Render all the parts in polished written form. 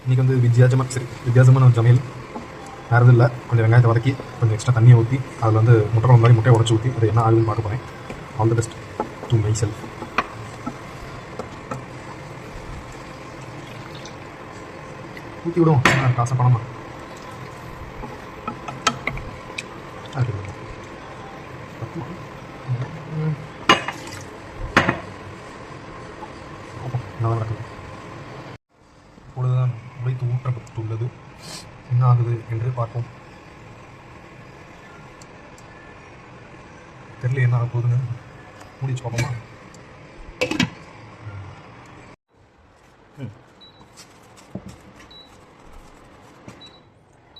இன்றைக்கி வந்து வித்தியாசமான ஒரு சமையல். வேறு எதுவும் இல்லை, கொஞ்சம் வெங்காயத்தை வதக்கி கொஞ்சம் எக்ஸ்ட்ரா தண்ணியை ஊற்றி அதில் வந்து முட்டையை உடச்சி ஊற்றி அது என்ன ஆகுதுன்னு பார்க்க போகிறேன். All the best to my self. ஊற்றி விடுவோம் காசை பணமா. நல்லா நடக்குது. இப்பொழுதுதான் உடைத்து ஊற்றப்பட்டுள்ளது. என்ன ஆகுது என்று பார்ப்போம். தெரியல என்ன ஆக போகுதுன்னு. முடிச்சு பார்ப்போமா.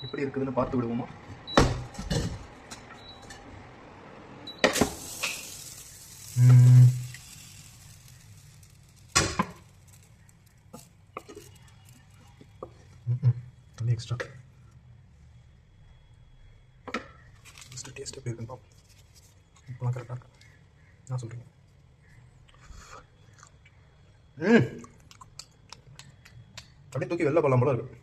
எப்படி இருக்குதுன்னு பார்த்து விடுவோமா. தண்ணி எக்ஸ்ட்ரா டேஸ்ட் எப்படி இருக்குன்னு பார்ப்போம். இப்போலாம் கரெக்டாக இருக்கா நான் சொல்கிறீங்க. அப்படியே தூக்கி வெளில போகலாம் போல இருக்கு.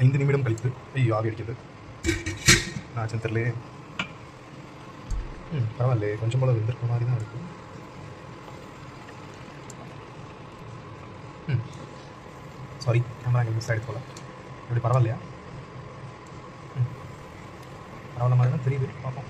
5 நிமிடம் கழித்து ஐயோ ஆவி அடிக்கிறது. ஆச்சுன்னு தெரியலையே. பரவாயில்லையே, கொஞ்சம் போல வெந்திருக்க மாதிரி தான் இருக்குது. சாரி, கேமரா இங்கே மிஸ் ஆகிடுச்சு போல. எப்படி பரவாயில்லையா? பரவாயில்ல மாதிரி தான் தெரியுது. பார்ப்போம்.